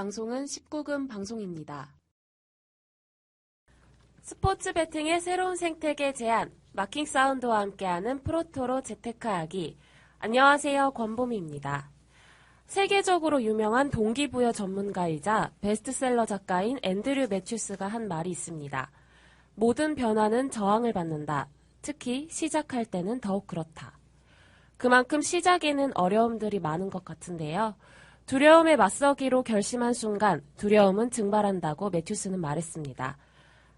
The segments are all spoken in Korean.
방송은 19금 방송입니다. 스포츠 배팅의 새로운 생태계 제안, 마킹 사운드와 함께하는 프로토로 재테크하기. 안녕하세요, 권봄입니다. 세계적으로 유명한 동기부여 전문가이자 베스트셀러 작가인 앤드류 매튜스가 한 말이 있습니다. 모든 변화는 저항을 받는다. 특히 시작할 때는 더욱 그렇다. 그만큼 시작에는 어려움들이 많은 것 같은데요. 두려움에 맞서기로 결심한 순간 두려움은 증발한다고 매튜스는 말했습니다.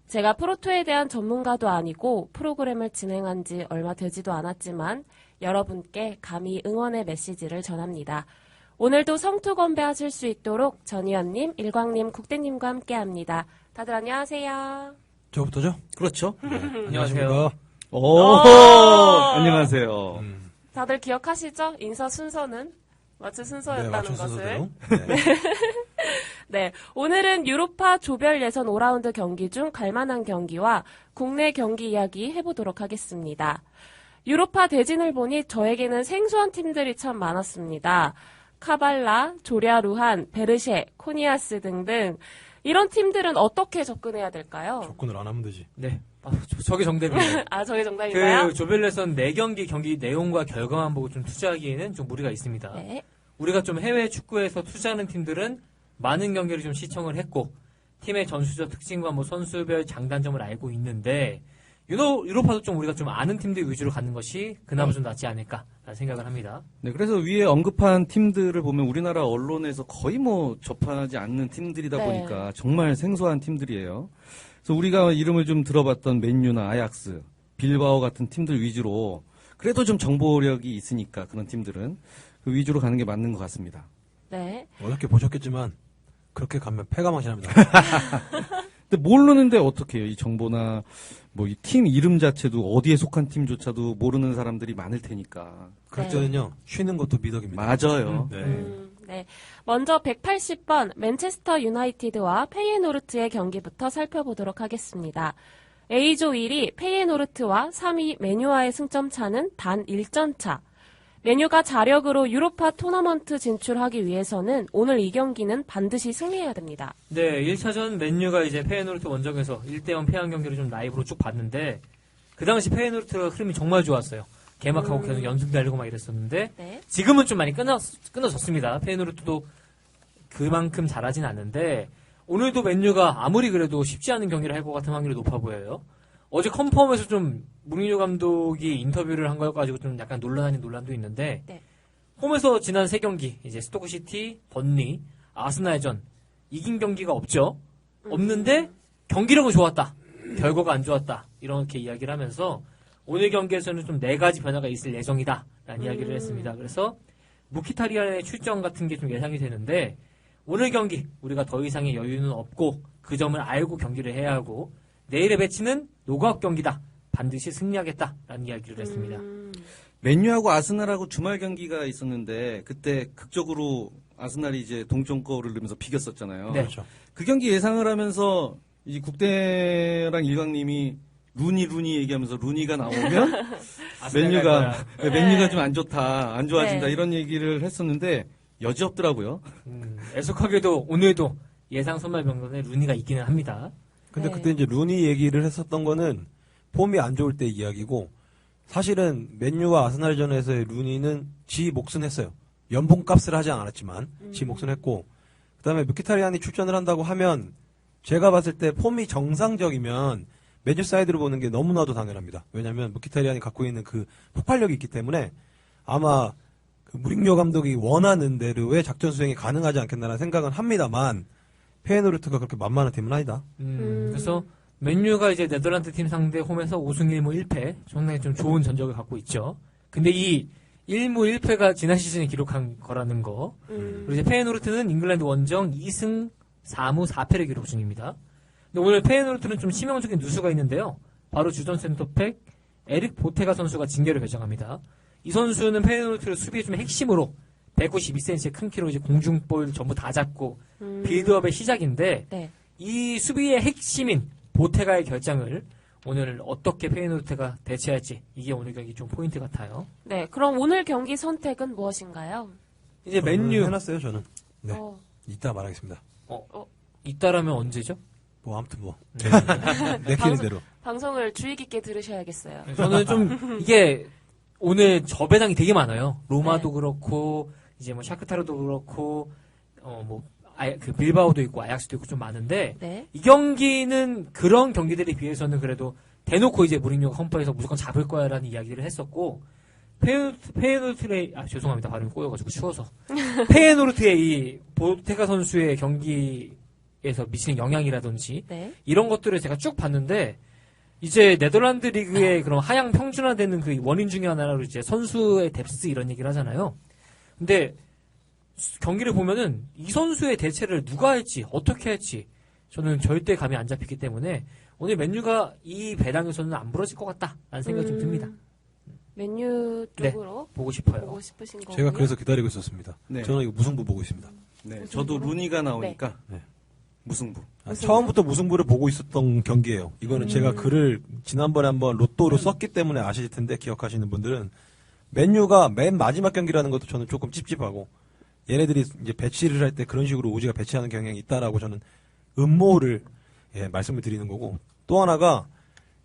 제가 프로토에 대한 전문가도 아니고 프로그램을 진행한 지 얼마 되지도 않았지만 여러분께 감히 응원의 메시지를 전합니다. 오늘도 성투 건배하실 수 있도록 전희연님, 일광님, 국대님과 함께합니다. 다들 안녕하세요. 저부터죠? 그렇죠. 네. 안녕하세요. 안녕하세요. 다들 기억하시죠? 인사 순서는? 마치 순서였다는 것을. 네. 네, 오늘은 유로파 조별 예선 5라운드 경기 중 갈만한 경기와 국내 경기 이야기 해보도록 하겠습니다. 유로파 대진을 보니 저에게는 생소한 팀들이 참 많았습니다. 카발라, 조랴 루한, 베르셰, 코니아스 등등 이런 팀들은 어떻게 접근해야 될까요? 접근을 안 하면 되지. 네. 저게 정답이에요. 아, 저게 정답인가요? 그 조별예선 4경기 경기 내용과 결과만 보고 좀 투자하기에는 좀 무리가 있습니다. 네. 우리가 좀 해외 축구에서 투자하는 팀들은 많은 경기를 좀 시청을 했고 팀의 전술적 특징과 뭐 선수별 장단점을 알고 있는데 유로파도 좀 우리가 좀 아는 팀들 위주로 가는 것이 그나마 좀 낫지 않을까라는 생각을 합니다. 네, 그래서 위에 언급한 팀들을 보면 우리나라 언론에서 거의 뭐 접하지 않는 팀들이다 네. 보니까 정말 생소한 팀들이에요. 그래서 우리가 이름을 좀 들어봤던 맨유나 아약스, 빌바오 같은 팀들 위주로 그래도 좀 정보력이 있으니까 그런 팀들은 그 위주로 가는 게 맞는 것 같습니다. 네. 어저께 보셨겠지만 그렇게 가면 패가망신합니다. 근데 모르는데 어떻게 해요? 이 정보나 뭐 이 팀 이름 자체도 어디에 속한 팀조차도 모르는 사람들이 많을 테니까. 그럴 때는요, 쉬는 것도 미덕입니다. 맞아요. 네. 네. 먼저 180번 맨체스터 유나이티드와 페이에노르트의 경기부터 살펴보도록 하겠습니다. A조 1위 페이에노르트와 3위 메뉴와의 승점 차는 단 1점 차. 메뉴가 자력으로 유로파 토너먼트 진출하기 위해서는 오늘 이 경기는 반드시 승리해야 됩니다. 네, 1차전 맨유가 이제 페이에노르트 원정에서 1대0 패한 경기를 좀 라이브로 쭉 봤는데 그 당시 페이에노르트가 흐름이 정말 좋았어요. 개막하고 계속 연승 달리고 막 이랬었는데 네. 지금은 좀 많이 끊어졌습니다. 페이에노르트도 그만큼 잘하진 않는데 오늘도 맨유가 아무리 그래도 쉽지 않은 경기를 할 것 같은 확률이 높아 보여요. 어제 컴펌에서 좀 무리뉴 감독이 인터뷰를 한 걸 가지고 좀 약간 논란 아닌 논란도 있는데 네. 홈에서 지난 3경기 이제 스토크시티, 번리, 아스날전 이긴 경기가 없죠. 없는데 경기력은 좋았다. 결과가 안 좋았다. 이렇게 이야기를 하면서 오늘 경기에서는 좀 4가지 변화가 있을 예정이다. 라는 이야기를 했습니다. 그래서 무키타리안의 출전 같은 게 좀 예상이 되는데 오늘 경기 우리가 더 이상의 여유는 없고 그 점을 알고 경기를 해야 하고 내일의 배치는 노가웃 경기다. 반드시 승리하겠다라는 이야기를 했습니다. 맨유하고 아스날하고 주말 경기가 있었는데 그때 극적으로 아스날이 이제 동점골을 넣으면서 비겼었잖아요. 네. 그렇죠. 그 경기 예상을 하면서 이 국대랑 일광님이 루니 얘기하면서 루니가 나오면 맨유가 좀 안 좋다, 안 좋아진다 네. 이런 얘기를 했었는데 여지없더라고요. 애석하게도 오늘도 예상 선발 명단에 루니가 있기는 합니다. 근데 네. 그때 이제 루니 얘기를 했었던 거는 폼이 안 좋을 때 이야기고 사실은 맨유와 아스날전에서의 루니는 지 몫은 했어요. 연봉값을 하지 않았지만 지 몫은 했고 그다음에 뮤키타리안이 출전을 한다고 하면 제가 봤을 때 폼이 정상적이면 맨유 사이드로 보는 게 너무나도 당연합니다. 왜냐하면 뮤키타리안이 갖고 있는 그 폭발력이 있기 때문에 아마 그 무링요 감독이 원하는 대로의 작전 수행이 가능하지 않겠나라는 생각은 합니다만 페이에노르트가 그렇게 만만한 팀은 아니다. 그래서 맨유가 이제 네덜란드 팀 상대 홈에서 5승 1무 1패 상당히 좀 좋은 전적을 갖고 있죠. 근데 이 1무 1패가 지난 시즌에 기록한 거라는 거. 그리고 이제 페이에노르트는 잉글랜드 원정 2승 4무 4패를 기록 중입니다. 근데 오늘 페이에노르트는 좀 치명적인 누수가 있는데요. 바로 주전 센터백 에릭 보테가 선수가 징계를 배정합니다. 이 선수는 페이에노르트를 수비의 좀 핵심으로 192cm의 큰 키로 이제 공중볼 전부 다 잡고 빌드업의 시작인데 네. 이 수비의 핵심인 보테가의 결장을 오늘 어떻게 페이에노르트가 대체할지 이게 오늘 경기 좀 포인트 같아요. 네, 그럼 오늘 경기 선택은 무엇인가요? 이제 맨유 해놨어요 저는. 네. 이따 말하겠습니다. 이따라면 언제죠? 뭐 아무튼 뭐 네. 내키는 대로. 방송을 주의 깊게 들으셔야겠어요. 저는 좀 이게 오늘 저 배당이 되게 많아요. 로마도 네. 그렇고 이제 뭐 샤크타르도 그렇고 그 빌바오도 있고 아약스도 있고 좀 많은데 네. 이 경기는 그런 경기들에 비해서는 그래도 대놓고 이제 무리뉴가 컴퍼에서 무조건 잡을 거야라는 이야기를 했었고 페예노르트의 죄송합니다 발음이 꼬여가지고 추워서 페예노르트의 이 보테가 선수의 경기에서 미치는 영향이라든지 네. 이런 것들을 제가 쭉 봤는데 이제 네덜란드 리그의 그런 하향 평준화되는 그 원인 중에 하나로 이제 선수의 뎁스 이런 얘기를 하잖아요. 근데 경기를 보면은 이 선수의 대체를 누가 할지 어떻게 할지 저는 절대 감이 안 잡히기 때문에 오늘 맨유가 이 배당에서는 안 부러질 것 같다라는 생각이 좀 듭니다. 맨유 쪽으로 보고 싶어요. 보고 싶으신 거고요. 제가 그래서 기다리고 있었습니다. 네. 저는 이거 무승부 보고 있습니다. 네, 저도 루니가 나오니까 네. 무승부. 처음부터 무승부를 보고 있었던 경기예요. 이거는 제가 글을 지난번에 한번 로또로 썼기 때문에 아실 텐데 기억하시는 분들은 맨유가 맨 마지막 경기라는 것도 저는 조금 찝찝하고 얘네들이 이제 배치를 할 때 그런 식으로 오지가 배치하는 경향이 있다라고 저는 음모를 말씀을 드리는 거고 또 하나가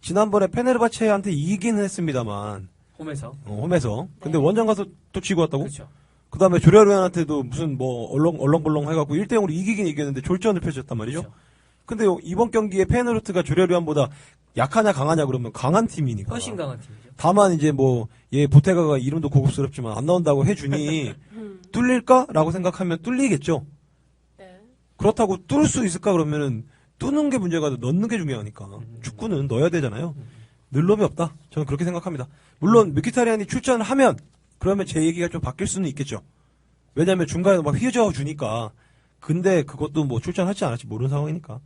지난번에 페네르바체한테 이기긴 했습니다만 홈에서. 홈에서 근데 네. 원정 가서 또 지고 왔다고? 그렇죠. 그 다음에 조ля루안한테도 무슨 뭐 얼렁벌렁 해갖고 1대0으로 이기긴 이겼는데 졸전을 펼쳤단 말이죠. 그렇죠. 근데 이번 경기에 페너르트가 조ля루안보다 약하냐 강하냐 그러면 강한 팀이니까. 훨씬 강한 팀이죠. 다만 이제 뭐 얘 보테가가 이름도 고급스럽지만 안 나온다고 해주니 뚫릴까라고 생각하면 뚫리겠죠. 네. 그렇다고 뚫을 수 있을까 그러면은 뚫는 게 문제가 아니라 넣는 게 중요하니까 축구는 넣어야 되잖아요. 늘놈이 없다. 저는 그렇게 생각합니다. 물론 미키타리안이 출전을 하면 그러면 제 얘기가 좀 바뀔 수는 있겠죠. 왜냐하면 중간에 막 휘저어 주니까. 근데 그것도 뭐 출전할지 안 할지 모르는 상황이니까.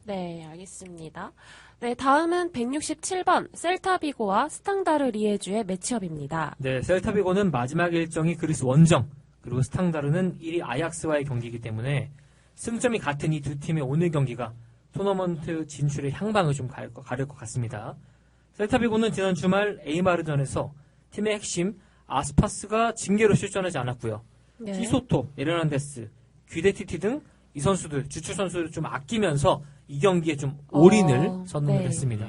네, 알겠습니다. 네, 다음은 167번 셀타비고와 스탕다르 리에주의 매치업입니다. 네, 셀타비고는 마지막 일정이 그리스 원정, 그리고 스탕다르는 1위 아약스와의 경기이기 때문에 승점이 같은 이 두 팀의 오늘 경기가 토너먼트 진출의 향방을 좀 가릴 것 같습니다. 셀타비고는 지난 주말 에이마르전에서 팀의 핵심 아스파스가 징계로 출전하지 않았고요. 네. 히소토, 에르난데스, 귀데티티 등 이 선수들, 주축 선수를 좀 아끼면서 이 경기에 좀 올인을 선언을 네. 했습니다.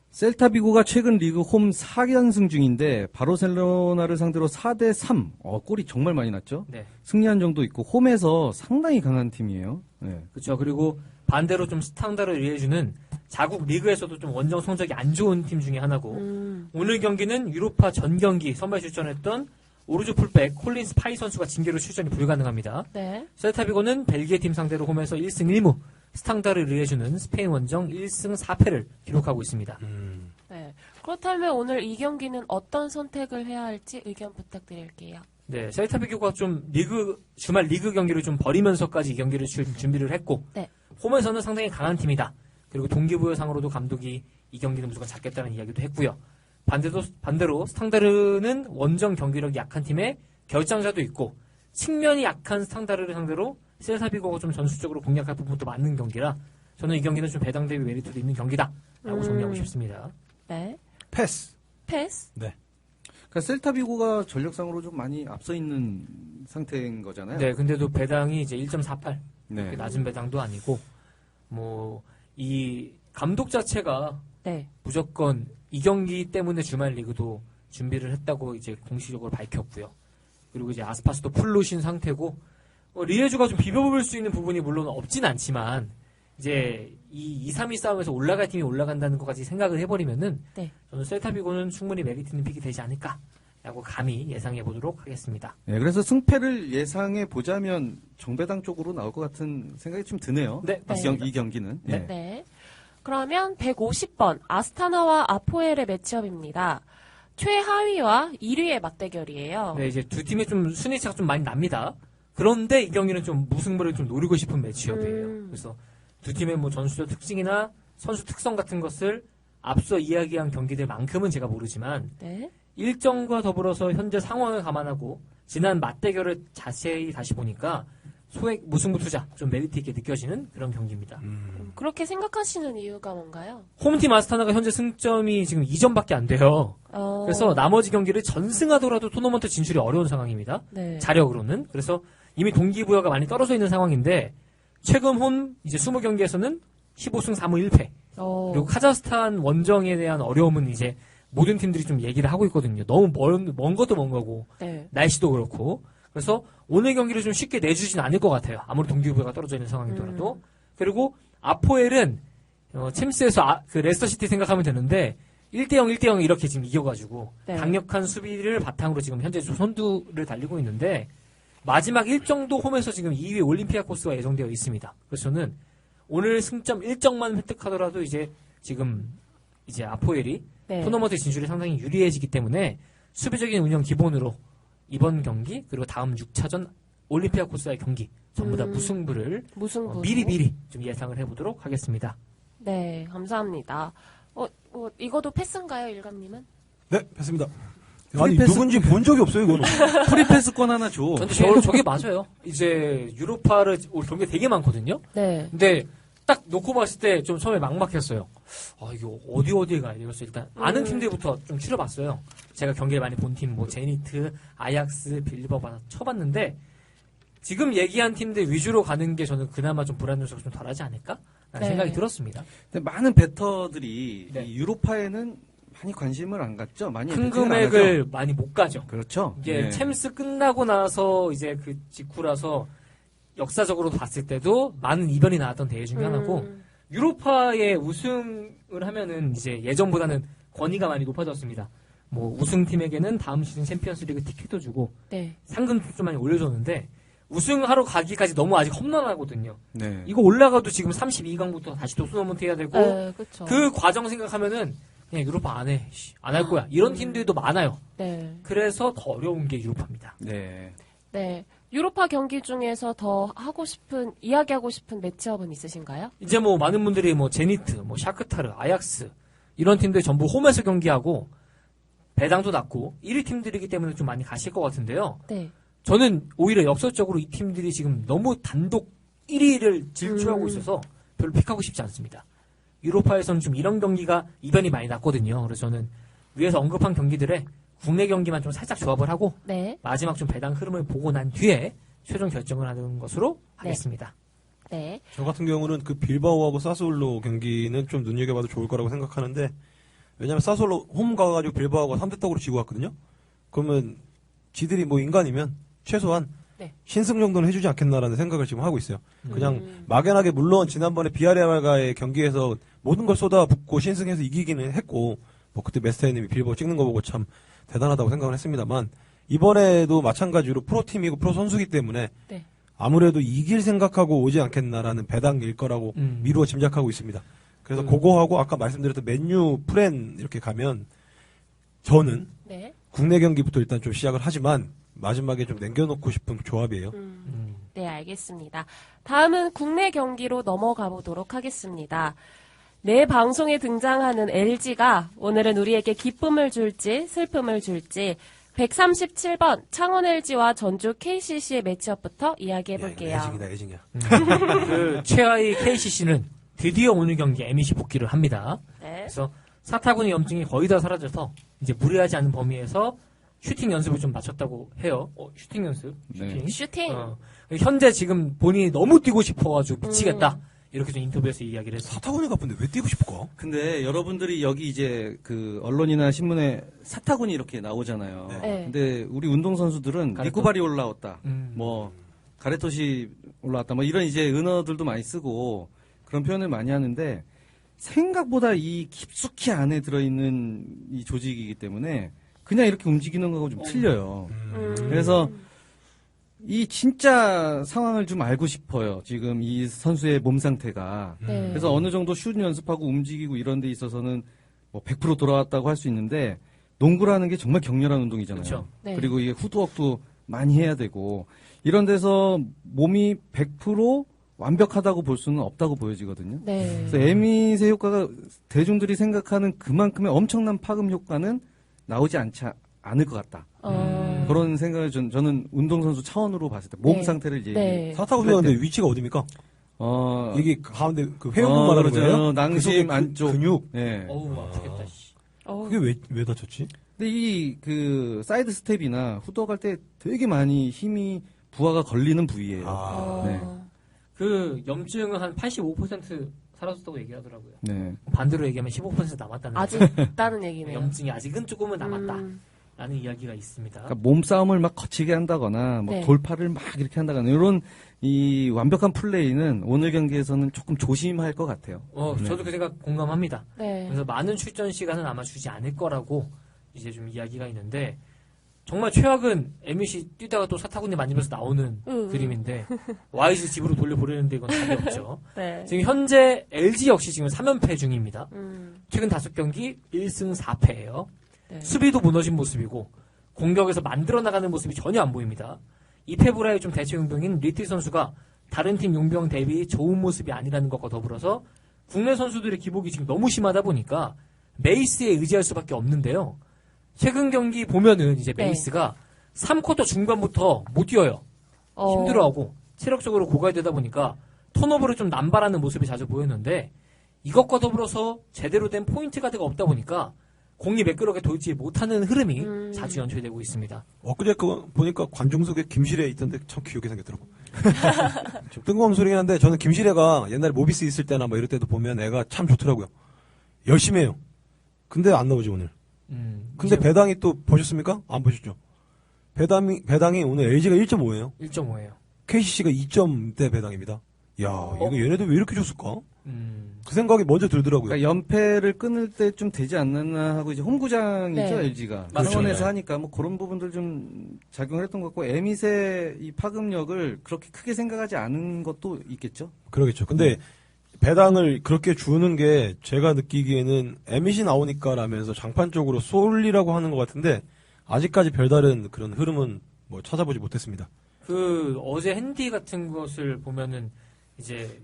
셀타비고가 최근 리그 홈 4연승 중인데 바르셀로나를 상대로 4대3. 골이 정말 많이 났죠. 네. 승리한 정도 있고 홈에서 상당히 강한 팀이에요. 네. 그렇죠. 그리고 반대로 좀 스탕다르 리에주는 자국 리그에서도 좀 원정 성적이 안 좋은 팀 중에 하나고 오늘 경기는 유로파 전 경기 선발 출전했던 오르조 풀백 콜린스 파이 선수가 징계로 출전이 불가능합니다. 네. 셀타비고는 벨기에 팀 상대로 홈에서 1승 1무, 스탕다르 리에주는 스페인 원정 1승 4패를 기록하고 있습니다. 네. 그렇다면 오늘 이 경기는 어떤 선택을 해야 할지 의견 부탁드릴게요. 네, 셀타비고가 좀 주말 리그 경기를 좀 버리면서까지 이 경기를 준비를 했고, 네. 홈에서는 상당히 강한 팀이다. 그리고 동기부여상으로도 감독이 이 경기는 무조건 잡겠다는 이야기도 했고요. 반대로 스탕다르는 원정 경기력이 약한 팀의 결장자도 있고, 측면이 약한 스탕다르를 상대로 셀타비고가 좀 전술적으로 공략할 부분도 맞는 경기라, 저는 이 경기는 좀 배당 대비 메리트도 있는 경기다라고 정리하고 싶습니다. 네. 패스. 패스. 네. 그러니까 셀타비고가 전력상으로 좀 많이 앞서 있는 상태인 거잖아요. 네, 근데도 배당이 이제 1.48. 네. 낮은 배당도 아니고, 이 감독 자체가 네. 무조건 이 경기 때문에 주말 리그도 준비를 했다고 이제 공식적으로 밝혔고요. 그리고 이제 아스파스도 풀로 쉰 상태고, 리에주가 좀 비벼볼 수 있는 부분이 물론 없진 않지만, 이제 이 2-3위 싸움에서 올라갈 팀이 올라간다는 것까지 생각을 해버리면은, 네. 저는 셀타비고는 충분히 메리트 있는 픽이 되지 않을까라고 감히 예상해 보도록 하겠습니다. 네, 그래서 승패를 예상해 보자면 정배당 쪽으로 나올 것 같은 생각이 좀 드네요. 네, 이 경기는. 네. 네. 그러면 150번 아스타나와 아포엘의 매치업입니다. 최하위와 1위의 맞대결이에요. 네, 이제 두 팀의 좀 순위 차가 좀 많이 납니다. 그런데 이 경기는 좀 무승부를 좀 노리고 싶은 매치업이에요. 그래서 두 팀의 뭐 전술적 특징이나 선수 특성 같은 것을 앞서 이야기한 경기들만큼은 제가 모르지만 네. 일정과 더불어서 현재 상황을 감안하고 지난 맞대결을 자세히 다시 보니까 소액 무승부 투자 좀 메리트 있게 느껴지는 그런 경기입니다. 그렇게 생각하시는 이유가 뭔가요? 홈팀 아스타나가 현재 승점이 지금 2점밖에 안 돼요. 그래서 나머지 경기를 전승하더라도 토너먼트 진출이 어려운 상황입니다. 네. 자력으로는. 그래서 이미 동기부여가 많이 떨어져 있는 상황인데 최근 홈 이제 20경기에서는 15승 3무 1패. 그리고 카자흐스탄 원정에 대한 어려움은 이제 모든 팀들이 좀 얘기를 하고 있거든요. 너무 먼 것도 먼 거고 네. 날씨도 그렇고 그래서 오늘 경기를 좀 쉽게 내주진 않을 것 같아요. 아무리 동기부여가 떨어져 있는 상황이더라도. 그리고 아포엘은 챔스에서 그 레스터시티 생각하면 되는데 1대0, 1대0 이렇게 지금 이겨가지고 네. 강력한 수비를 바탕으로 지금 현재 선두를 달리고 있는데 마지막 일정도 홈에서 지금 2위 올림피아코스가 예정되어 있습니다. 그래서 저는 오늘 승점 1점만 획득하더라도 이제 지금 이제 아포엘이 네. 토너먼트 진출이 상당히 유리해지기 때문에 수비적인 운영 기본으로 이번 경기 그리고 다음 6차전 올림피아코스와의 경기 전부 다 무승부를 무승부. 미리 좀 예상을 해보도록 하겠습니다. 네, 감사합니다. 이거도 패스인가요, 일감님은? 네, 했습니다. 아니, 프리패스- 누군지 본 적이 없어요, 이거는. 프리패스권 하나 줘. 근데 저게 맞아요. 이제 유로파를 올 경기가 되게 많거든요. 네. 근데 딱 놓고 봤을 때 좀 처음에 막막했어요. 이거 어디에 가야 되겠어. 일단 아는 팀들부터 좀 추려봤어요. 제가 경기를 많이 본 팀, 뭐 제니트, 아약스, 빌바오 다 쳐봤는데 지금 얘기한 팀들 위주로 가는 게 저는 그나마 좀 불안 요소가 좀 덜하지 않을까라는 네. 생각이 들었습니다. 근데 많은 베터들이 네. 이 유로파에는 많이 관심을 안 갖죠. 많이 큰 베팅을 안 금액을 하죠. 많이 못 가죠. 그렇죠. 이게 네. 챔스 끝나고 나서 이제 그 직후라서 역사적으로 봤을 때도 많은 이변이 나왔던 대회 중에 하나고 유로파의 우승을 하면은 이제 예전보다는 권위가 많이 높아졌습니다. 뭐 우승팀에게는 다음 시즌 챔피언스리그 티켓도 주고 네. 상금도 좀 많이 올려줬는데 우승하러 가기까지 너무 아직 험난하거든요. 네. 이거 올라가도 지금 32강부터 다시 토너먼트 해야 되고 네, 그렇죠. 그 과정 생각하면은 그냥 유로파 안 해. 안 할 거야. 이런 팀들도 많아요. 네. 그래서 더 어려운 게 유로파입니다. 네. 네. 유로파 경기 중에서 더 이야기하고 싶은 매치업은 있으신가요? 이제 뭐 많은 분들이 뭐 제니트, 뭐 샤크타르, 아약스 이런 팀들 전부 홈에서 경기하고 배당도 낮고 1위 팀들이기 때문에 좀 많이 가실 것 같은데요. 네. 저는 오히려 역설적으로 이 팀들이 지금 너무 단독 1위를 질주하고 있어서 별로 픽하고 싶지 않습니다. 유로파에서는 좀 이런 경기가 이변이 많이 났거든요. 그래서 저는 위에서 언급한 경기들에 국내 경기만 좀 살짝 조합을 하고 네. 마지막 좀 배당 흐름을 보고 난 뒤에 최종 결정을 하는 것으로 하겠습니다. 네. 저 같은 경우는 그 빌바오하고 사스올로 경기는 좀 눈여겨봐도 좋을 거라고 생각하는데, 왜냐면 사스올로 홈 가가지고 빌바오가 3대 떡으로 지고 왔거든요? 그러면 지들이 뭐 인간이면 최소한 네. 신승 정도는 해주지 않겠나라는 생각을 지금 하고 있어요. 그냥 막연하게 물론 지난번에 비아레알과의 경기에서 모든 걸 쏟아붓고 신승해서 이기기는 했고, 뭐 그때 메스타이님이 빌바오 찍는 거 보고 참 대단하다고 생각을 했습니다만, 이번에도 마찬가지로 프로팀이고 프로 선수기 때문에 네. 아무래도 이길 생각하고 오지 않겠나라는 배당일 거라고 미루어 짐작하고 있습니다. 그래서 그거하고 아까 말씀드렸던 맨유 프렌 이렇게 가면 저는 네. 국내 경기부터 일단 좀 시작을 하지만 마지막에 좀 남겨놓고 싶은 조합이에요. 네, 알겠습니다. 다음은 국내 경기로 넘어가 보도록 하겠습니다. 내 방송에 등장하는 LG가 오늘은 우리에게 기쁨을 줄지 슬픔을 줄지 137번 창원 LG와 전주 KCC의 매치업부터 이야기해 볼게요. 애징이다, 애징이야. 그 최하위 KCC는 드디어 오늘 경기 MEC 복귀를 합니다. 네. 그래서 사타구니 염증이 거의 다 사라져서 이제 무리하지 않은 범위에서 슈팅 연습을 좀 마쳤다고 해요. 슈팅 연습? 슈팅. 네. 슈팅. 현재 지금 본인이 너무 뛰고 싶어가지고 미치겠다. 이렇게 좀 인터뷰에서 이야기를 했어요. 사타구니 가쁜데 왜 뛰고 싶을까? 근데 여러분들이 여기 이제 그 언론이나 신문에 사타구니 이렇게 나오잖아요. 네. 근데 우리 운동선수들은 가레토? 니코발이 올라왔다. 음. 뭐 가레토시 올라왔다. 뭐 이런 이제 은어들도 많이 쓰고 그런 표현을 많이 하는데 생각보다 이 깊숙이 안에 들어있는 이 조직이기 때문에 그냥 이렇게 움직이는 거하고 좀 틀려요. 그래서 이 진짜 상황을 좀 알고 싶어요. 지금 이 선수의 몸 상태가. 네. 그래서 어느 정도 슛 연습하고 움직이고 이런 데 있어서는 뭐 100% 돌아왔다고 할 수 있는데 농구라는 게 정말 격렬한 운동이잖아요. 그렇죠. 네. 그리고 이게 후드웍도 많이 해야 되고 이런 데서 몸이 100% 완벽하다고 볼 수는 없다고 보여지거든요. 네. 그래서 에미세 효과가 대중들이 생각하는 그만큼의 엄청난 파급 효과는 나오지 않을 것 같다. 그런 생각을 저는 운동선수 차원으로 봤을 때 몸 네. 상태를 이제 네. 사타구니가 근데 위치가 어딥니까? 이게 가운데 그 회원근 말하는 그러죠. 거예요? 낭심 그 속에 안쪽. 근육. 예. 어우, 아프겠다, 씨. 그게 왜 다쳤지? 근데 이 그 사이드 스텝이나 후드워크 할 때 되게 많이 힘이 부하가 걸리는 부위예요. 아. 네. 그 염증은 한 85% 사라졌다고 얘기하더라고요. 네. 반대로 얘기하면 15% 남았다는 아직 있다는 얘기네요. 염증이 아직은 조금은 남았다라는 이야기가 있습니다. 그러니까 몸싸움을 막 거치게 한다거나 뭐 네. 돌파를 막 이렇게 한다거나 이런 이 완벽한 플레이는 오늘 경기에서는 조금 조심할 것 같아요. 저도 그 생각 공감합니다. 네. 그래서 많은 출전 시간은 아마 주지 않을 거라고 이제 좀 이야기가 있는데 정말 최악은 에밋이 뛰다가 또 사타구니 만지면서 나오는 그림인데 와이즈 집으로 돌려보내는데 이건 답이 없죠. 네. 지금 현재 LG 역시 지금 3연패 중입니다. 최근 5경기 1승 4패예요. 네. 수비도 무너진 모습이고 공격에서 만들어 나가는 모습이 전혀 안 보입니다. 이페브라의 좀 대체 용병인 리틀 선수가 다른 팀 용병 대비 좋은 모습이 아니라는 것과 더불어서 국내 선수들의 기복이 지금 너무 심하다 보니까 메이스에 의지할 수밖에 없는데요. 최근 경기 보면은 이제 메이스가 3쿼터 중반부터 못 뛰어요. 힘들어하고 체력적으로 고갈되다 보니까 턴오버를 좀 남발하는 모습이 자주 보였는데 이것과 더불어서 제대로 된 포인트 가드가 없다 보니까 공이 매끄럽게 돌지 못하는 흐름이 자주 연출되고 있습니다. 엊그제 그거 보니까 관중석에 김시래 있던데 참 귀엽게 생겼더라고. 좀 뜬금없는 소리긴 한데 저는 김시래가 옛날에 모비스 있을 때나 뭐 이럴 때도 보면 애가 참 좋더라고요. 열심히 해요. 근데 안 나오지 오늘. 근데 배당이 또 보셨습니까? 안 보셨죠? 배당이 오늘 LG가 1.5예요. 1.5예요. KCC가 2점대 배당입니다. 야, 이거 얘네들 왜 이렇게 줬을까? 그 생각이 먼저 들더라고요. 그러니까 연패를 끊을 때 좀 되지 않나 하고 이제 홈구장이죠 네. LG가 맞죠. 상원에서 네. 하니까 뭐 그런 부분들 좀 작용을 했던 것 같고 에밋의 이 파급력을 그렇게 크게 생각하지 않은 것도 있겠죠. 그러겠죠. 근데 배당을 그렇게 주는 게 제가 느끼기에는 에밋이 나오니까 라면서 장판 쪽으로 쏠리라고 하는 것 같은데 아직까지 별다른 그런 흐름은 뭐 찾아보지 못했습니다. 그 어제 핸디 같은 것을 보면은 이제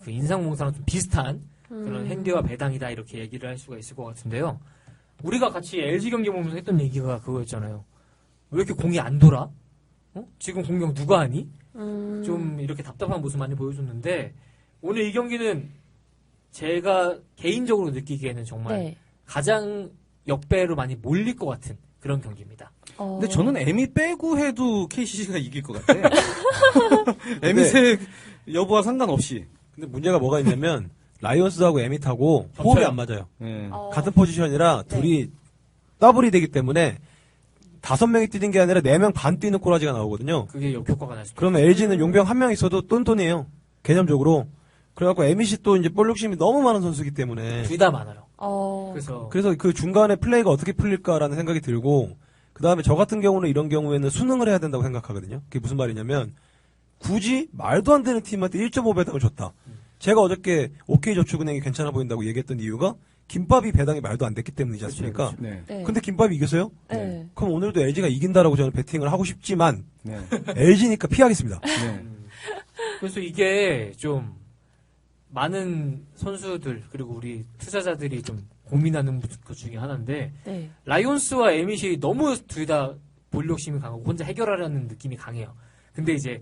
그 인상공사랑 좀 비슷한 그런 핸디와 배당이다 이렇게 얘기를 할 수가 있을 것 같은데요. 우리가 같이 LG 경기 보면서 했던 얘기가 그거였잖아요. 왜 이렇게 공이 안 돌아? 지금 공격 누가 하니? 좀 이렇게 답답한 모습 많이 보여줬는데 오늘 이 경기는 제가 개인적으로 느끼기에는 정말 네. 가장 역배로 많이 몰릴 것 같은 그런 경기입니다. 근데 저는 에밋 빼고 해도 KCC가 이길 것 같아요. 에밋의 여부와 상관없이. 근데 문제가 뭐가 있냐면 라이온스하고 에밋하고 호흡이 안 맞아요. 네. 같은 포지션이라 둘이 더블이 되기 때문에 5명이 뛰는 게 아니라 4명 반 뛰는 꼬라지가 나오거든요. 그게 역효과가 날 수 있죠. 그러면 LG는 용병 1명 있어도 똔똔이에요. 개념적으로. 그래갖고 에밋이 또 이제 볼 욕심이 너무 많은 선수이기 때문에. 둘 다 많아요. 그래서 그 중간에 플레이가 어떻게 풀릴까라는 생각이 들고, 그 다음에 저 같은 경우는 이런 경우에는 수능을 해야 된다고 생각하거든요. 그게 무슨 말이냐면, 굳이 말도 안 되는 팀한테 1.5 배당을 줬다. 제가 어저께 OK저축은행이 괜찮아 보인다고 얘기했던 이유가, 김밥이 배당이 말도 안 됐기 때문이지 않습니까? 그렇죠. 네. 네. 근데 김밥이 이겼어요? 네. 그럼 오늘도 LG가 이긴다라고 저는 베팅을 하고 싶지만, 네. LG니까 피하겠습니다. 네. 그래서 이게 좀 많은 선수들 그리고 우리 투자자들이 좀 고민하는 것 중에 하나인데 네. 라이온스와 에밋이 너무 둘 다 볼 욕심이 강하고 혼자 해결하려는 느낌이 강해요. 근데 이제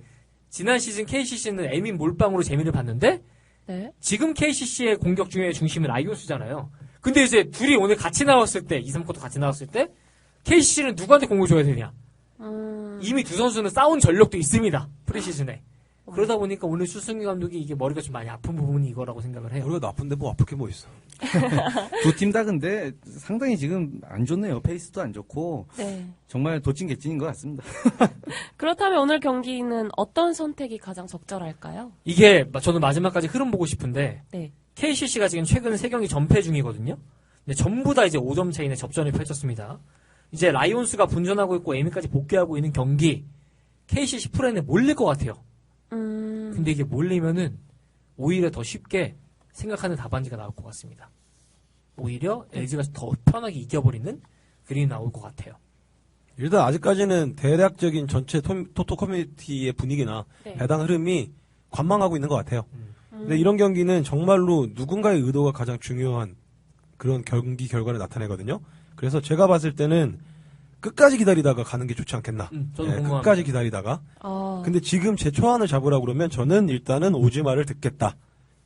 지난 시즌 KCC는 에밋 몰빵으로 재미를 봤는데 네. 지금 KCC의 공격 중에 중심은 라이온스잖아요. 근데 이제 둘이 오늘 같이 나왔을 때 2, 3쿼터 같이 나왔을 때 KCC는 누구한테 공을 줘야 되냐? 이미 두 선수는 싸운 전력도 있습니다. 프리시즌에. 그러다 보니까 오늘 수승규 감독이 이게 머리가 좀 많이 아픈 부분이 이거라고 생각을 해요. 우리가 나쁜데 뭐 아플 게 뭐 있어. 두 팀 다 근데 상당히 지금 안 좋네요. 페이스도 안 좋고 네. 정말 도찐개찐인 것 같습니다. 그렇다면 오늘 경기는 어떤 선택이 가장 적절할까요? 이게 저는 마지막까지 흐름 보고 싶은데 네. KCC가 지금 최근 3경기 전패 중이거든요. 근데 전부 다 이제 5점 차이의 접전을 펼쳤습니다. 이제 라이온스가 분전하고 있고 에미까지 복귀하고 있는 경기 KCC 프렌에 몰릴 것 같아요. 근데 이게 몰리면은 오히려 더 쉽게 생각하는 답안지가 나올 것 같습니다. 오히려 LG가 더 편하게 이겨버리는 그림이 나올 것 같아요. 일단 아직까지는 대략적인 전체 토토 커뮤니티의 분위기나 네. 배당 흐름이 관망하고 있는 것 같아요. 근데 이런 경기는 정말로 누군가의 의도가 가장 중요한 그런 경기 결과를 나타내거든요. 그래서 제가 봤을 때는 끝까지 기다리다가 가는 게 좋지 않겠나. 저도 네, 궁금합니다. 끝까지 기다리다가. 근데 지금 제 초안을 잡으라고 그러면 저는 일단은 오즈마를 듣겠다.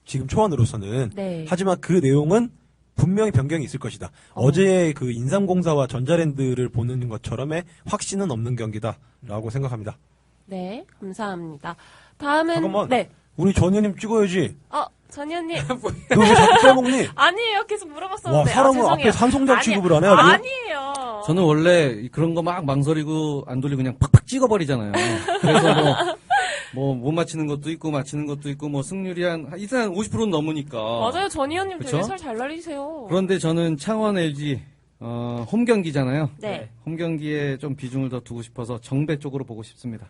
지금 초안으로서는. 네. 하지만 그 내용은 분명히 변경이 있을 것이다. 어제의 그 인삼공사와 전자랜드를 보는 것처럼의 확신은 없는 경기다라고 생각합니다. 네, 감사합니다. 다음은 잠깐만. 네. 우리 전현님 찍어야지. 전현님. 너 왜 자꾸 빼먹니? 아니에요. 계속 물어봤었는데. 와, 사람은 죄송해요. 앞에 산송장 아니, 취급을 하네, 아주. 아니에요. 저는 원래 그런 거 막 망설이고 안 돌리고 그냥 팍팍 찍어버리잖아요. 그래서 못 맞히는 것도 있고 맞히는 것도 있고 뭐 승률이 일단 50%는 넘으니까. 맞아요. 전희원님 되게 그쵸? 살 잘 날리세요. 그런데 저는 창원 LG 홈 경기잖아요. 네. 홈 경기에 좀 비중을 더 두고 싶어서 정배 쪽으로 보고 싶습니다.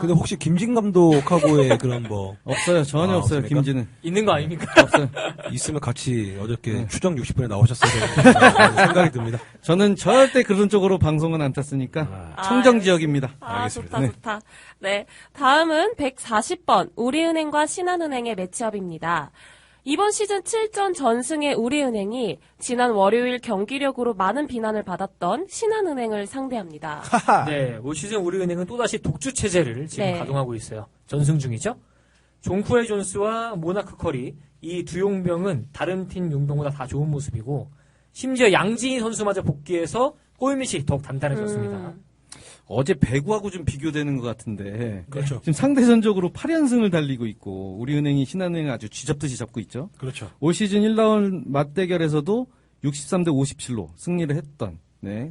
근데 혹시 김진 감독하고의 그런 뭐 없어요. 전혀 없어요. 없습니까? 김진은 있는 거 아닙니까? 없어요. 있으면 같이 어저께 추정 60분에 나오셨어야 되는 생각이 듭니다. 저는 절대 그런 쪽으로 방송은 안 탔으니까 청정 지역입니다. 알겠습니다. 좋다, 좋다. 네. 다음은 140번 우리은행과 신한은행의 매치업입니다. 이번 시즌 7전 전승의 우리은행이 지난 월요일 경기력으로 많은 비난을 받았던 신한은행을 상대합니다. 네, 올 시즌 우리은행은 또다시 독주 체제를 지금 네. 가동하고 있어요. 전승 중이죠. 종쿠에 존스와 모나크 커리 이 두 용병은 다른 팀 용병보다 다 좋은 모습이고 심지어 양지인 선수마저 복귀해서 골밑이 더욱 단단해졌습니다. 어제 배구하고 좀 비교되는 것 같은데. 그렇죠. 지금 상대전적으로 8연승을 달리고 있고 우리은행이 신한은행을 아주 쥐잡듯이 잡고 있죠. 그렇죠. 올 시즌 1라운드 맞대결에서도 63대 57로 승리를 했던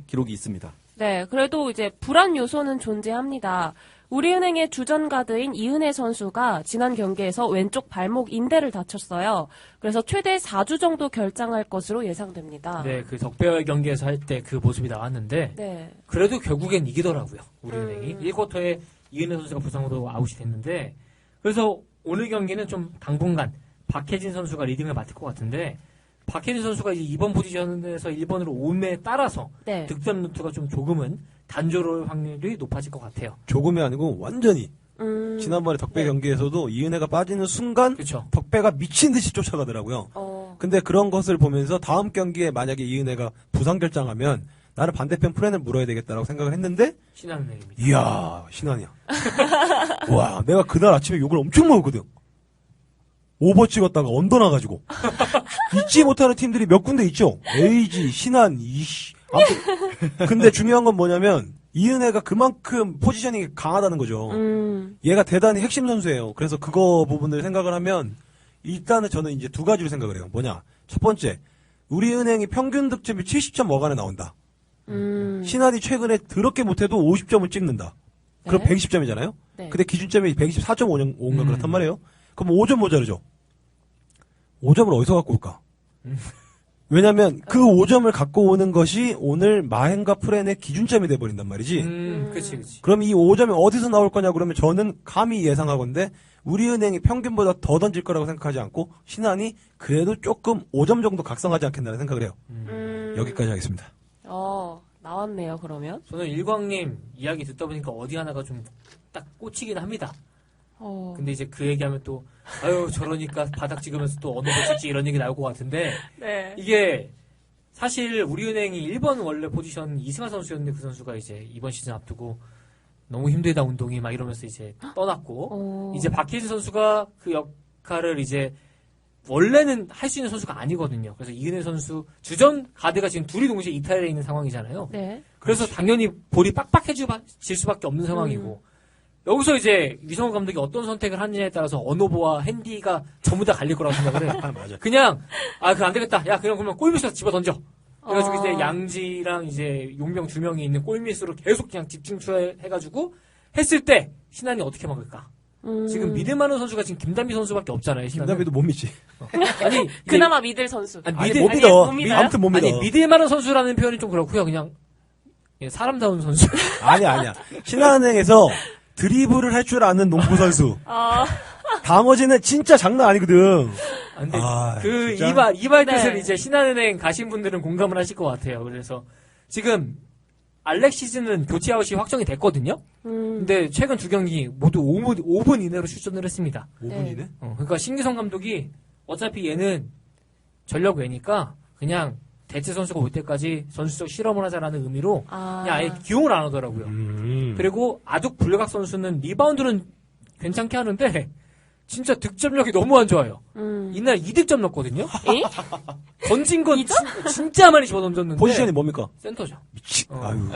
기록이 있습니다. 네, 그래도 이제 불안 요소는 존재합니다. 우리은행의 주전 가드인 이은혜 선수가 지난 경기에서 왼쪽 발목 인대를 다쳤어요. 그래서 최대 4주 정도 결장할 것으로 예상됩니다. 네, 그 덕배와의 경기에서 할 때 그 모습이 나왔는데 네. 그래도 결국엔 이기더라고요. 우리은행이 1쿼터에 이은혜 선수가 부상으로 아웃이 됐는데 그래서 오늘 경기는 좀 당분간 박혜진 선수가 리딩을 맡을 것 같은데 박혜진 선수가 이제 2번 포지션에서 1번으로 오음에 따라서 네. 득점 루트가 좀 조금은 단조로울 확률이 높아질 것 같아요. 조금이 아니고 완전히 지난번에 덕배 네. 경기에서도 이은혜가 빠지는 순간 그렇죠. 덕배가 미친 듯이 쫓아가더라고요. 근데 그런 것을 보면서 다음 경기에 만약에 이은혜가 부상 결장하면 나는 반대편 프렌을 물어야 되겠다라고 생각을 했는데 신한은행입니다. 이야 신한이야. 와 내가 그날 아침에 욕을 엄청 먹었거든. 오버 찍었다가 언더 나가지고 잊지 못하는 팀들이 몇 군데 있죠. LG, 신한, 이씨. 아무튼 근데 중요한 건 뭐냐면 이은혜가 그만큼 포지셔닝이 강하다는 거죠. 얘가 대단히 핵심 선수예요. 그래서 그거 부분을 생각을 하면 일단은 저는 이제 두 가지로 생각을 해요. 뭐냐? 첫 번째, 우리은행이 평균 득점이 70점 어간에 나온다. 신한이 최근에 더럽게 못해도 50점을 찍는다. 그럼 네. 120점이잖아요. 네. 근데 기준점이 124.5인가 그렇단 말이에요. 그럼 5점 모자르죠. 5점을 어디서 갖고 올까? 왜냐면 그 5점을 갖고 오는 것이 오늘 마행과 프렌의 기준점이 돼버린단 말이지. 그치, 그치. 그럼 이 5점이 어디서 나올 거냐 그러면 저는 감히 예상하건대 우리은행이 평균보다 더 던질 거라고 생각하지 않고 신한이 그래도 조금 5점 정도 각성하지 않겠나라는 생각을 해요. 여기까지 하겠습니다. 나왔네요, 그러면. 저는 일광님 이야기 듣다 보니까 어디 하나가 좀 딱 꽂히긴 합니다. 근데 이제 그 얘기하면 또, 아유, 저러니까 바닥 찍으면서 또 어느 거 찍지 이런 얘기 나올 것 같은데, 네. 이게 사실 우리은행이 1번 원래 포지션 이승환 선수였는데 그 선수가 이제 이번 시즌 앞두고 너무 힘들다 운동이 막 이러면서 이제 떠났고, 이제 박혜진 선수가 그 역할을 이제 원래는 할 수 있는 선수가 아니거든요. 그래서 이은혜 선수 주전 가드가 지금 둘이 동시에 이탈해 있는 상황이잖아요. 네. 그래서 당연히 볼이 빡빡해질 수밖에 없는 상황이고 여기서 이제 위성호 감독이 어떤 선택을 하느냐에 따라서 언어보와 핸디가 전부 다 갈릴 거라고 생각을 해요. 맞아. 그냥 그거 안 되겠다. 야 그러면 골밑에서 집어 던져. 그래가지고 이제 양지랑 이제 용병 두 명이 있는 골밑으로 계속 그냥 집중 투하해가지고 했을 때 신한이 어떻게 막을까? 지금 믿을 만한 선수가 지금 김단비 선수밖에 없잖아요. 신한은. 김다비도 못 믿지. 아니 그나마 믿을 선수. 아니, 못 믿어. 못 믿어요? 아무튼 못 믿어. 아니 믿을 만한 선수라는 표현이 좀 그렇고요. 그냥 사람다운 선수. 아니야. 신한은행에서 드리블을 할 줄 아는 농구 선수. 나머지는 진짜 장난 아니거든. 근데 아, 그 진짜? 이발 뜻을 네. 이제 신한은행 가신 분들은 공감을 하실 것 같아요. 그래서 지금 알렉시즈는 교체 아웃이 확정이 됐거든요. 근데 최근 두 경기 모두 5분 이내로 출전을 했습니다. 5분이네? 그러니까 신기성 감독이 어차피 얘는 전력 외니까 그냥 대체 선수가 올 때까지 선수적 실험을 하자라는 의미로 그냥 아예 기용을 안 하더라고요. 그리고 아둑 불각 선수는 리바운드는 괜찮게 하는데 진짜 득점력이 너무 안 좋아요. 이날 2득점 넣었거든요. 던진 건 진짜 많이 집어 던졌는데 포지션이 뭡니까? 센터죠. 미치. 어. 아유.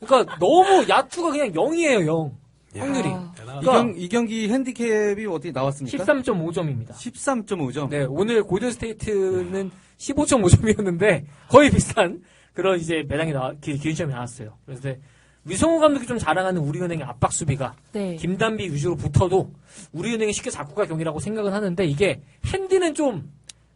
그러니까 너무 야투가 그냥 0이에요, 0. 확률이. 아. 이 경기 핸디캡이 어떻게 나왔습니까? 13.5점입니다. 13.5점. 네, 오늘 골든스테이트는 15.5점이었는데 거의 비슷한 그런 이제 기준점이 나왔어요. 그래서 위성호 감독이 좀 자랑하는 우리은행의 압박 수비가 네. 김단비 위주로 붙어도 우리은행이 쉽게 잡고 갈 경기라고 생각은 하는데 이게 핸디는 좀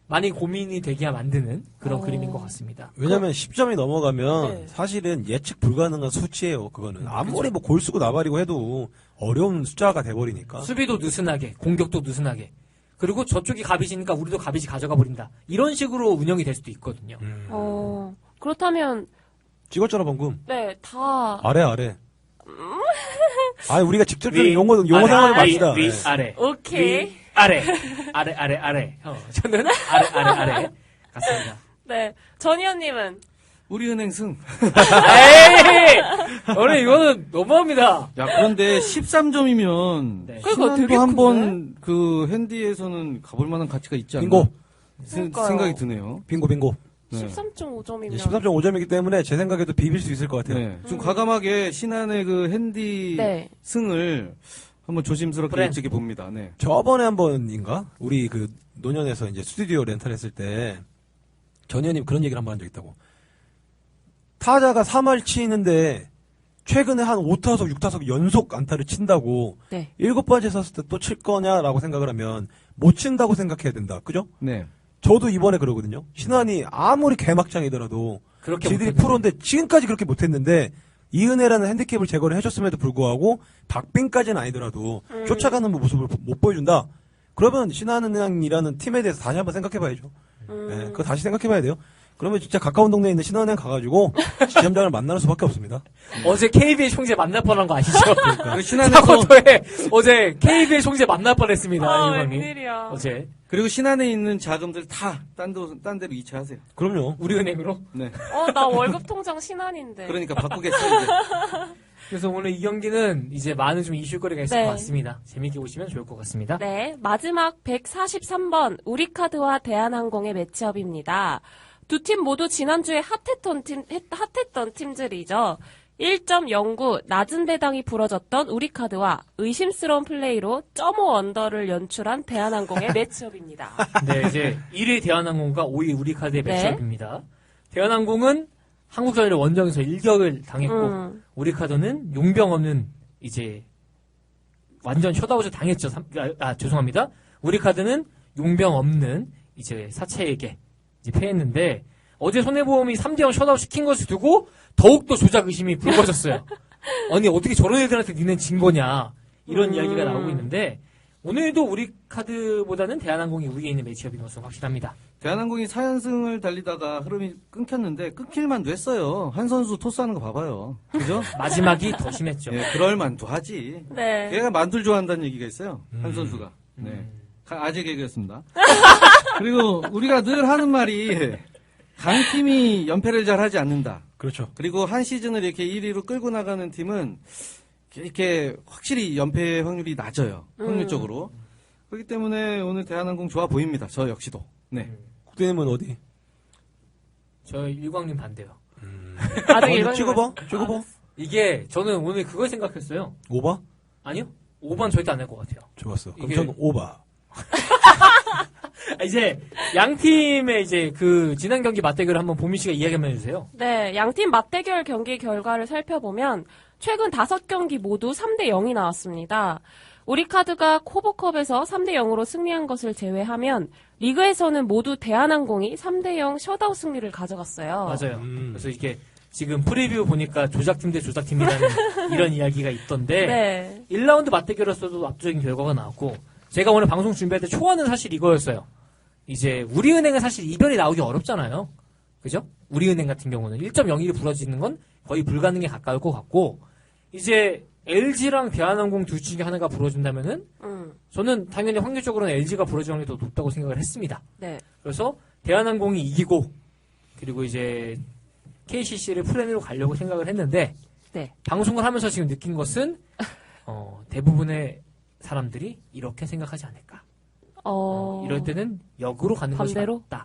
많이 고민이 되게 만드는 그런 그림인 것 같습니다. 왜냐면 10점이 넘어가면 네. 사실은 예측 불가능한 수치예요. 그거는 아무리 뭐 골 쓰고 나발이고 해도 어려운 숫자가 돼버리니까. 수비도 느슨하게, 공격도 느슨하게. 그리고 저쪽이 가비지니까 우리도 가비지 가져가 버린다. 이런 식으로 운영이 될 수도 있거든요. 그렇다면 찍었잖아 방금. 네, 다 아래. 아니 우리가 직접적인 용어 사용하지 맙시다. 위, 네. 아래. 오케이. 위, 아래. 아래. 저는 아래. 같습니다. 네. 전희연님은 우리은행 승. 에이! 오늘 이거는 너무합니다. 야, 그런데 13점이면 네. 그러니까 되게 신한도 한번 그 핸디에서는 가볼 만한 가치가 있지 않나? 빙고. 그러니까요. 생각이 드네요. 빙고. 네. 13.5점이면 13.5점이기 때문에 제 생각에도 비빌 수 있을 것 같아요. 네. 좀 과감하게 신한의 그 핸디 네. 승을 한번 조심스럽게 브랜. 예측해 봅니다. 네. 저번에 한 번인가 우리 그 노년에서 이제 스튜디오 렌탈했을 때 전현님 그런 얘기를 한 번 한 적 있다고. 타자가 3할 치는데 최근에 한 5타석, 6타석 연속 안타를 친다고 네. 7번째 섰을 때 또 칠 거냐라고 생각을 하면 못 친다고 생각해야 된다. 그죠? 네. 저도 이번에 그러거든요. 신한이 아무리 개막장이더라도 그렇게 지들이 못했는데. 프로인데 지금까지 그렇게 못했는데 이은혜라는 핸디캡을 제거를 해줬음에도 불구하고 박빙까지는 아니더라도 쫓아가는 모습을 못 보여준다. 그러면 신한은행이라는 팀에 대해서 다시 한번 생각해봐야죠. 네, 그거 다시 생각해봐야 돼요. 그러면 진짜 가까운 동네에 있는 신한은행 가가지고 지점장을 만나는 수밖에 없습니다. 어제 KBL 총재 만날 뻔한 거 아시죠? 그 신한에서 사고도에 어제 KBL 총재 만날 뻔했습니다. 이광님. 웬일이야. 어제 그리고 신한에 있는 자금들 다 딴 데로 이체하세요. 그럼요. 우리은행으로. 네. 나 월급 통장 신한인데. 그러니까 바꾸겠어요. 이제. 그래서 오늘 이 경기는 이제 많은 좀 이슈거리가 있을 네. 것 같습니다. 재밌게 보시면 좋을 것 같습니다. 네, 마지막 143번 우리카드와 대한항공의 매치업입니다. 두 팀 모두 지난주에 핫했던 팀들이죠. 1.09 낮은 배당이 부러졌던 우리카드와 의심스러운 플레이로 .5 언더를 연출한 대한항공의 매치업입니다. 네, 이제 1위 대한항공과 5위 우리카드의 네. 매치업입니다. 대한항공은 한국전일의 원정에서 일격을 당했고 우리카드는 용병 없는 이제 완전 셧아웃을 당했죠. 죄송합니다. 우리카드는 용병 없는 이제 사채에게 이제 패했는데 어제 손해보험이 3대0 셧아웃 시킨 것을 두고 더욱더 조작 의심이 불거졌어요. 아니 어떻게 저런 애들한테 니는 진 거냐 이런 이야기가 나오고 있는데 오늘도 우리카드보다는 대한항공이 우위에 있는 매치업인 것은 확실합니다. 대한항공이 4연승을 달리다가 흐름이 끊겼는데 끊길만 냈어요. 한 선수 토스하는 거 봐봐요. 그죠? 마지막이 더 심했죠. 네, 그럴 만도 하지. 네. 걔가 만두를 좋아한다는 얘기가 있어요. 한 선수가. 네. 아재 개그였습니다. 그리고 우리가 늘 하는 말이 강팀이 연패를 잘 하지 않는다. 그렇죠. 그리고 한 시즌을 이렇게 1위로 끌고 나가는 팀은 이렇게 확실히 연패 확률이 낮아요. 확률적으로. 그렇기 때문에 오늘 대한항공 좋아 보입니다. 저 역시도. 네. 국대님은 어디? 저 일광님 반대요. 아직 어디 이런 찍어봐. 이게 저는 오늘 그걸 생각했어요. 오바? 아니요? 5번 절대 안 할 것 같아요. 좋았어. 그럼 이게- 전 오바. 이제 양 팀의 이제 그 지난 경기 맞대결을 한번 보민 씨가 이야기 한번 해주세요. 네, 양팀 맞대결 경기 결과를 살펴보면 최근 5경기 모두 3대 0이 나왔습니다. 우리카드가 코보컵에서 3대 0으로 승리한 것을 제외하면 리그에서는 모두 대한항공이 3대 0 셧아웃 승리를 가져갔어요. 맞아요. 그래서 이게 지금 프리뷰 보니까 조작팀 대 조작팀이라는 이런 이야기가 있던데 네. 1라운드 맞대결에서도 압도적인 결과가 나왔고 제가 오늘 방송 준비할 때 초안은 사실 이거였어요. 이제 우리은행은 사실 이변이 나오기 어렵잖아요. 그죠? 우리은행 같은 경우는 1.01이 부러지는 건 거의 불가능에 가까울 것 같고 이제 LG랑 대한항공 둘 중에 하나가 부러진다면은 저는 당연히 확률적으로는 LG가 부러질 확률이 더 높다고 생각을 했습니다. 네. 그래서 대한항공이 이기고 그리고 이제 KCC를 플랜으로 가려고 생각을 했는데 네. 방송을 하면서 지금 느낀 것은 대부분의 사람들이 이렇게 생각하지 않을까. 이럴 때는 역으로 가는 반대로? 것이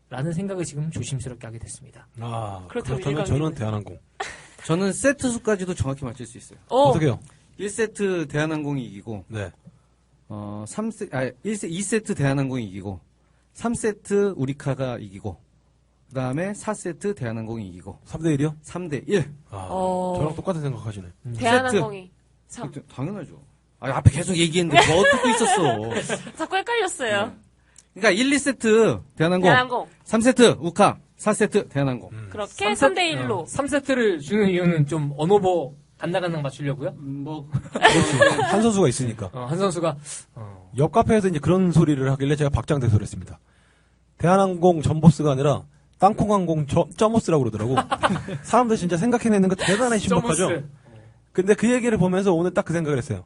맞다라는 생각을 지금 조심스럽게 하게 됐습니다. 아, 그렇다면 그렇다면 저는 일광님은? 대한항공. 저는 세트 수까지도 정확히 맞출 수 있어요. 어떻게 해요? 1세트 대한항공이 이기고, 네. 2세트 대한항공이 이기고, 3세트 우리카가 이기고, 그 다음에 4세트 대한항공이 이기고, 3대1이요? 3대1. 아, 어. 저랑 똑같은 생각하시네. 대한항공이. 참, 당연하죠. 앞에 계속 얘기했는데 뭐 듣고 있었어. 자꾸 헷갈렸어요. 그러니까 1, 2세트 대한항공, 대한항공. 3세트 우카, 4세트 대한항공. 그렇게 3대1로. 3세트를 주는 이유는 좀 언오버 간당간당 맞추려고요? 뭐 한 선수가 있으니까. 한 선수가, 옆 카페에서 이제 그런 소리를 하길래 제가 박장대소를 했습니다. 대한항공 전보스가 아니라 땅콩항공 점보스라고 그러더라고. 사람들 진짜 생각해내는 거 대단히 신박하죠? 점보스. 근데 그 얘기를 보면서 오늘 딱 그 생각을 했어요.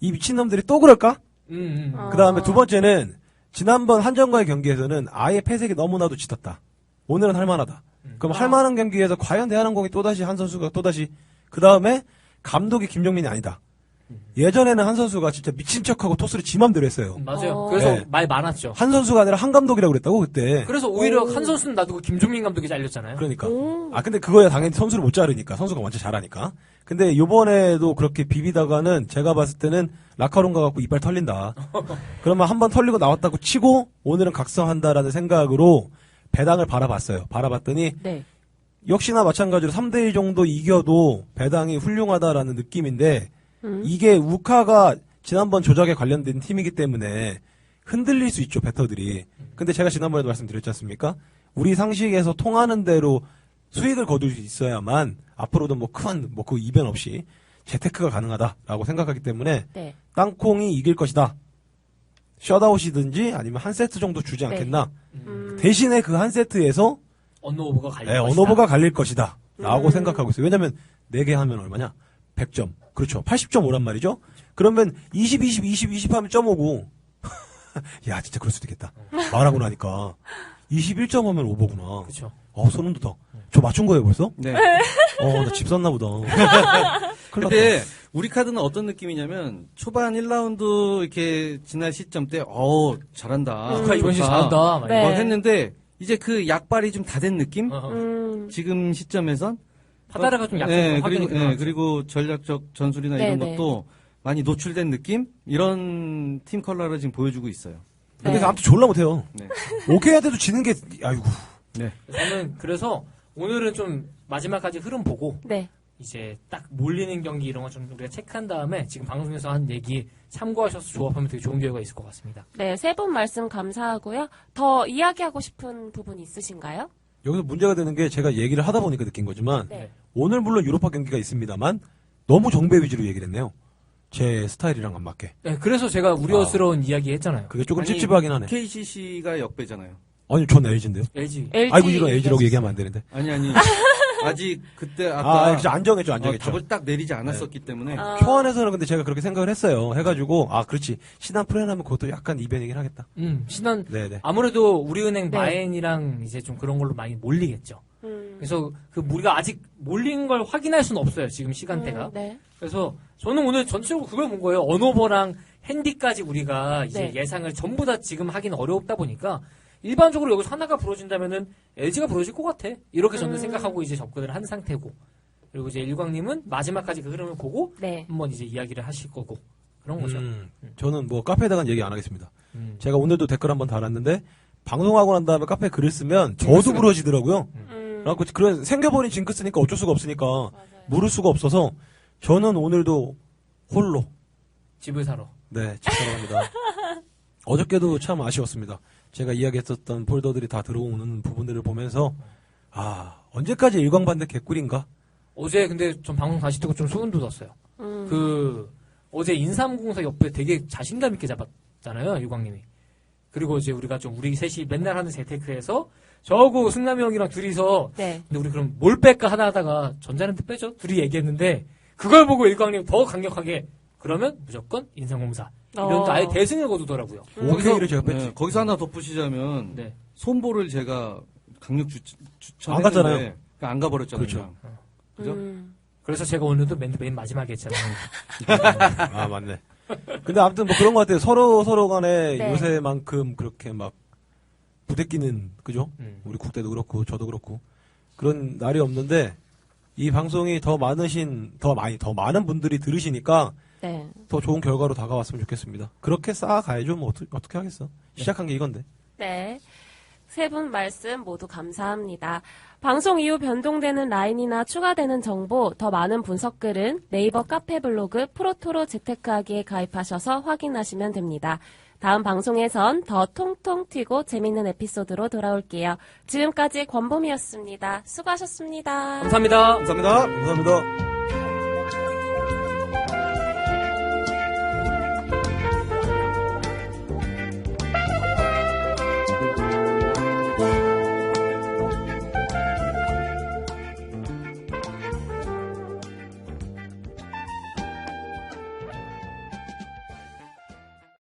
이 미친놈들이 또 그럴까? 그 다음에 두 번째는 지난번 한정과의 경기에서는 아예 패색이 너무나도 짙었다. 오늘은 할만하다. 그럼 할만한 경기에서 과연 대한항공이 또다시 한 선수가 또다시 그 다음에 감독이 김종민이 아니다. 예전에는 한 선수가 진짜 미친 척하고 토스를 지 맘대로 했어요. 맞아요. 그래서 네. 말 많았죠. 한 선수가 아니라 한 감독이라고 그랬다고 그때. 그래서 오히려 한 선수는 놔두고 김종민 감독이 잘렸잖아요. 그러니까. 아 근데 그거야 당연히 선수를 못 자르니까 선수가 완전 잘하니까. 근데 요번에도 그렇게 비비다가는 제가 봤을 때는 라카룸 가갖고 이빨 털린다. 그러면 한번 털리고 나왔다고 치고 오늘은 각성한다라는 생각으로 배당을 바라봤어요. 바라봤더니 네. 역시나 마찬가지로 3대1 정도 이겨도 배당이 훌륭하다라는 느낌인데 이게 우카가 지난번 조작에 관련된 팀이기 때문에 흔들릴 수 있죠, 배터들이. 근데 제가 지난번에도 말씀드렸지 않습니까? 우리 상식에서 통하는 대로 수익을 거둘 수 있어야만 앞으로도 뭐 큰 뭐 그 이변 없이 재테크가 가능하다라고 생각하기 때문에 네. 땅콩이 이길 것이다. 셧아웃이든지 아니면 한 세트 정도 주지 않겠나. 대신에 그 한 세트에서 언오버가 갈릴 네, 것이다. 언오버가 갈릴 것이다. 라고 생각하고 있어요. 왜냐면 4개 하면 얼마냐? 100점. 그렇죠. 80.5란 말이죠. 그러면 20, 20, 20, 20 하면 0.5고. 야, 진짜 그럴 수도 있겠다. 말하고 나니까. 21점 하면 오버구나. 그렇죠. 소름 돋아. 저 맞춘 거예요, 벌써? 네. 나 집 샀나 보다. 큰일 근데 우리 카드는 어떤 느낌이냐면 초반 1라운드 이렇게 지날 시점 때 잘한다. 우카 이번 시즌 잘한다. 막 네. 뭐 했는데 이제 그 약발이 좀 다 된 느낌? 어. 지금 시점에선 파다르가 좀 약간 네, 확연히 그리고 드러났죠. 그리고 전략적 전술이나 네, 이런 네. 것도 많이 노출된 느낌? 이런 팀 컬러를 지금 보여주고 있어요. 근데 네. 아무튼 졸라 못해요. 네. 오케이한테도 지는 게, 아이고. 네. 저는 그래서 오늘은 좀 마지막까지 흐름 보고 네. 이제 딱 몰리는 경기 이런 거 좀 우리가 체크한 다음에 지금 방송에서 한 얘기 참고하셔서 조합하면 되게 좋은 결과가 있을 것 같습니다. 네, 세 분 말씀 감사하고요. 더 이야기하고 싶은 부분 있으신가요? 여기서 문제가 되는 게 제가 얘기를 하다 보니까 느낀 거지만, 네. 오늘 물론 유로파 경기가 있습니다만, 너무 정배 위주로 얘기를 했네요. 제 스타일이랑 안 맞게. 네, 그래서 제가 우려스러운 이야기 했잖아요. 그게 조금 아니, 찝찝하긴 하네. KCC가 역배잖아요. 아니, 전 LG인데요. LG. 아이고, 이런 LG라고 얘기하면 안 되는데. 아니. 아직 그때 아까 진짜 안 정했죠, 안 정했죠. 답을 딱 내리지 않았었기 때문에 표안에서는 근데 제가 그렇게 생각을 했어요. 해가지고, 그렇지. 신한 프로그램하면 그것도 약간 이변이긴 하겠다. 신한 네네. 아무래도 우리은행 네. 마엔이랑 이제 좀 그런 걸로 많이 몰리겠죠. 음. 그래서 그 우리가 아직 몰린 걸 확인할 수는 없어요. 지금 시간대가. 네. 그래서 저는 오늘 전체적으로 그걸 본 거예요. 언오버랑 핸디까지 우리가 이제 네. 예상을 전부 다 지금 하기는 어렵다 보니까 일반적으로 여기서 하나가 부러진다면은 LG가 부러질 것 같아. 이렇게 저는 생각하고 이제 접근을 한 상태고. 그리고 이제 일광님은 마지막까지 그 흐름을 보고 네. 한번 이제 이야기를 하실 거고 그런 거죠. 저는 뭐 카페에다가는 얘기 안 하겠습니다. 음. 제가 오늘도 댓글 한번 달았는데, 방송하고 난 다음에 카페에 글을 쓰면 저도 부러지더라고요. 그래갖고 그런 생겨버린 징크스니까 어쩔 수가 없으니까 물을 수가 없어서 저는 오늘도 홀로 집을 사러. 네 집사합니다. 어저께도 참 아쉬웠습니다. 제가 이야기했었던 폴더들이 다 들어오는 부분들을 보면서 언제까지 일광반대 개꿀인가? 어제 근데 좀 방송 다시 듣고 좀 소름 돋았어요. 그 어제 인삼공사 옆에 되게 자신감 있게 잡았잖아요, 일광님이. 그리고 이제 우리가 좀 우리 셋이 맨날 하는 재테크에서 저하고 승남이 형이랑 둘이서 네. 근데 우리 그럼 뭘 뺄까 하다가 전자랜드 빼죠? 둘이 얘기했는데 그걸 보고 일광님 더 강력하게 그러면 무조건 인삼공사 이런 아예 대승을 거두더라고요. 오케이를 제가 뺐지. 네, 거기서 하나 덧붙이자면 네. 손보를 제가 강력 추천했는데 안 갔잖아요. 그러니까 안 가버렸잖아요. 그렇죠. 그죠? 그래서 제가 오늘도 맨 마지막에 했잖아요. 맞네. 근데 아무튼 뭐 그런 것 같아요. 서로 간에 네. 요새만큼 그렇게 막 부대끼는, 그죠? 우리 국대도 그렇고, 저도 그렇고. 그런 날이 없는데, 이 방송이 더 많은 분들이 들으시니까 네. 더 좋은 결과로 다가왔으면 좋겠습니다. 그렇게 쌓아가야죠. 뭐 어떻게 하겠어. 시작한 게 이건데. 네. 세 분 말씀 모두 감사합니다. 방송 이후 변동되는 라인이나 추가되는 정보, 더 많은 분석글은 네이버 카페 블로그 프로토로 재테크하기에 가입하셔서 확인하시면 됩니다. 다음 방송에선 더 통통 튀고 재밌는 에피소드로 돌아올게요. 지금까지 권범이었습니다. 수고하셨습니다. 감사합니다. 감사합니다. 감사합니다.